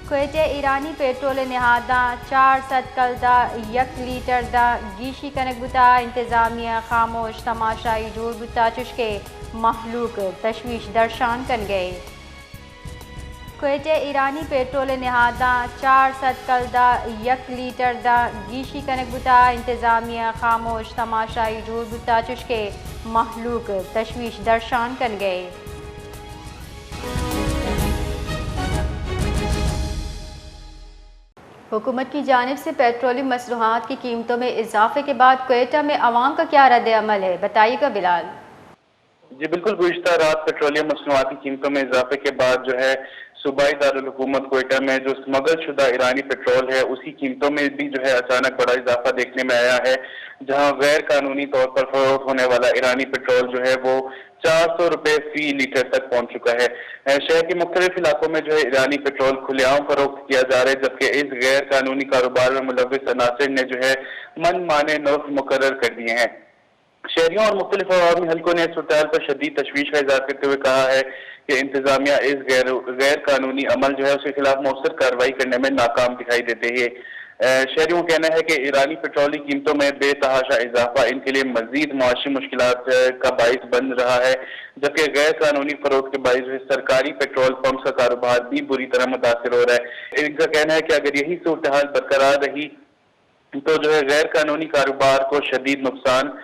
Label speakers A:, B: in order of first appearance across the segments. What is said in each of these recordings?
A: Kuwait ایرانی petrol نہادا 400 کل دا 1 letter دا گیشی کنک بتا انتظامیہ خاموش تماشائی جوڑ بتا چشکے محلوق تشویش درشان کن گئے کویت ایرانی پیٹرول نہادا 400 کل دا 1 لیٹر دا گیشی کنک بتا انتظامیہ خاموش تماشائی جوڑ بتا چشکے محلوق تشویش درشان کن گئے حکومت کی جانب سے پیٹرولیم مصنوعات کی قیمتوں میں اضافے کے بعد کوئٹہ میں عوام کا کیا رد عمل ہے، بتائیے گا بلال۔
B: جی بالکل، گزشتہ رات پیٹرولیم مصنوعات کی قیمتوں میں اضافے کے بعد جو ہے صوبائی دارالحکومت کوئٹہ میں جو اسمگل شدہ ایرانی پیٹرول ہے اسی قیمتوں میں بھی جو ہے اچانک بڑا اضافہ دیکھنے میں آیا ہے، جہاں غیر قانونی طور پر فروخت ہونے والا ایرانی پیٹرول جو ہے وہ 400 روپے فی لیٹر تک پہنچ چکا ہے۔ شہر کے مختلف علاقوں میں جو ہے ایرانی پیٹرول کھلے عام فروخت کیا جا رہا ہے، جبکہ اس غیر قانونی کاروبار میں ملوث عناصر نے جو ہے من مانے نرخ مقرر کر دیے ہیں۔ شہریوں اور مختلف عوامی حلقوں نے اس صورتحال پر شدید تشویش کا اظہار کرتے ہوئے کہا ہے کہ انتظامیہ اس غیر قانونی عمل جو ہے اس کے خلاف مؤثر کارروائی کرنے میں ناکام دکھائی دیتے ہیں۔ شہریوں کا کہنا ہے کہ ایرانی پیٹرولی قیمتوں میں بے تحاشا اضافہ ان کے لیے مزید معاشی مشکلات کا باعث بن رہا ہے، جبکہ غیر قانونی فروخت کے باعث سرکاری پیٹرول پمپس کا کاروبار بھی بری طرح متاثر ہو رہا ہے۔ ان کا کہنا ہے کہ اگر یہی صورتحال برقرار رہی تو جو ہے غیر قانونی کاروبار کو شدید نقصان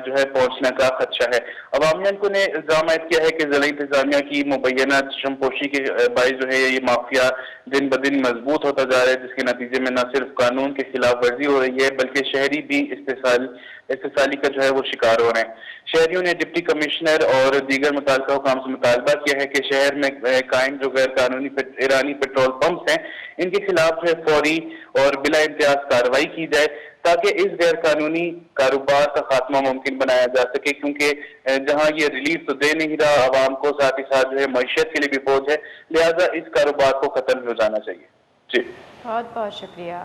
B: جو ہے پہنچنے کا خدشہ ہے۔ عوامی حلقوں نے الزام عائد کیا ہے کہ ضلعی انتظامیہ کی مبینہ چشم پوشی کے باعث جو ہے یہ مافیا دن بدن مضبوط ہوتا جا رہا ہے، جس کے نتیجے میں نہ صرف قانون کے خلاف ورزی ہو رہی ہے بلکہ شہری بھی استحصالی کا جو ہے وہ شکار ہو رہے ہیں۔ شہریوں نے ڈپٹی کمشنر اور دیگر متعلقہ حکام سے مطالبہ کیا ہے کہ شہر میں قائم جو غیر قانونی ایرانی پیٹرول پمپس ہیں ان کے خلاف جو ہے فوری اور بلا امتیاز کارروائی کی جائے تاکہ اس غیر قانونی کاروبار کا خاتمہ ممکن بنایا جا سکے، کیونکہ جہاں یہ ریلیف تو دے نہیں رہا عوام کو، ساتھ ہی ساتھ جو ہے معیشت کے لیے بھی بوجھ ہے، لہٰذا اس کاروبار کو ختم ہو جانا چاہیے۔ جی
A: بہت بہت شکریہ۔